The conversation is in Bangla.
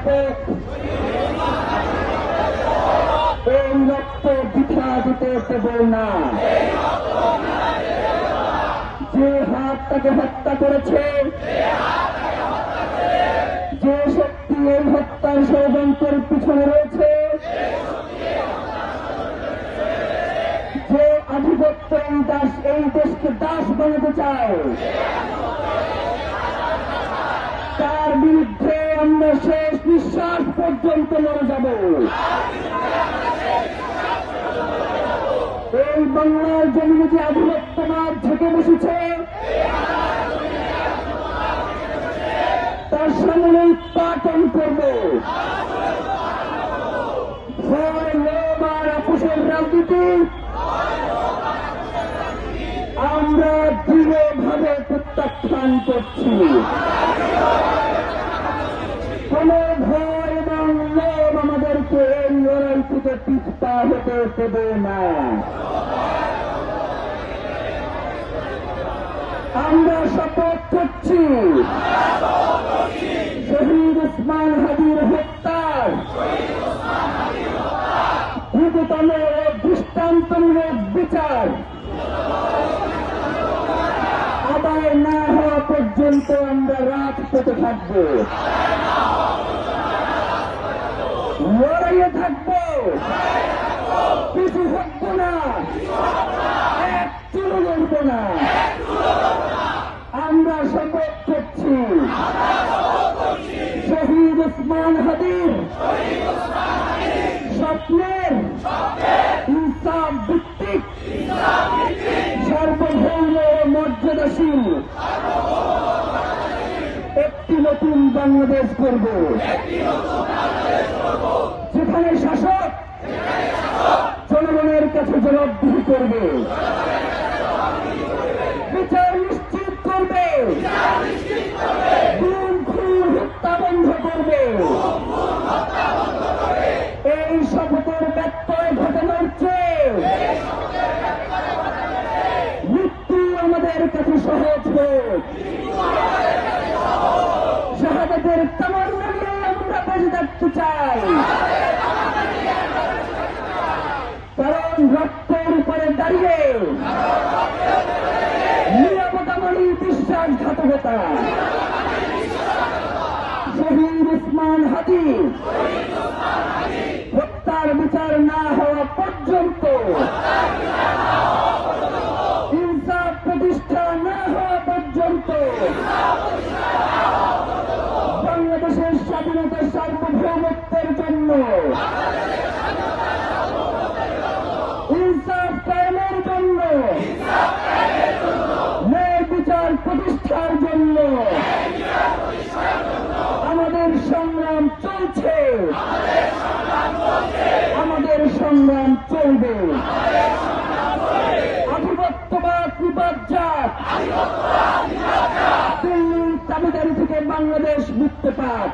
শপথ এই রক্ত বৃথা দিতে দেব না। যে হাত তাকে হত্যা করেছে, যে শক্তি এই হত্যার ষড়যন্ত্রের পিছনে রয়েছে, যে আধিপত্য এই দেশকে দাস বানাতে চায়, তার বিরুদ্ধে আমরা শেষ নিঃশ্বাস পর্যন্ত লড়ে যাব। এই বাংলার জমিনে যে আধিপত্যবাদ ঝেঁকে বসেছে, তার সামনে উৎপাটন করব। ভয়, লোভ আর আপোষের রাজনীতি আমরা দৃঢ়ভাবে প্রত্যাখ্যান করছি। কোন ভয় এবং লোভ আমাদেরকে এই লড়াই থেকে পিছপা হতে দেবে না। আমরা শপথ করছি শহীদ ওসমান হাদির হত্যার দ্রুততম ও দৃষ্টান্তমূলক বিচার আদায় না হওয়া পর্যন্ত আমরা রাজপথে থাকব, লড়াইয়ে থাকব, পিছু হটব না, এক চুলো লড়ব না। আমরা শপথ করছি শহীদ ওসমান হাদির স্বপ্নের ইনসাফ ভিত্তিক সার্বভৌম মর্যাদাশীল একটি নতুন বাংলাদেশ করব, যেখানে শাসক জনগণের কাছে জবাবদিহি করবে, বিচার নিশ্চিত করবে, খুন খুন হত্যা বন্ধ করবে। এই শপথের ব্যত্যয় ঘটানোর চেয়ে মৃত্যু আমাদের কাছে সহজ হোক। শাহাদাতের তামান্না নিয়ে আমরা বেঁচে থাকতে চাই, কারণ রক্তের উপরে দাঁড়িয়ে নিরাপত্তামণি বিশ্বাসঘাতকতা শহীদ ওসমান হাদি হত্যার বিচার না হওয়া পর্যন্ত, ইনসাফ প্রতিষ্ঠা না হওয়া পর্যন্ত বাংলাদেশের স্বাধীনতা সার্বভৌমত্বের জন্য, ইনসাফ কায়েমের জন্য, ন্যায় বিচার প্রতিষ্ঠার জন্য আমাদের সংগ্রাম চলছে, আমাদের সংগ্রাম চলবে। আধিপত্যবাদ বিপজ্জাত, দিল্লির দাবিদারি থেকে বাংলাদেশ মুক্ত পাক।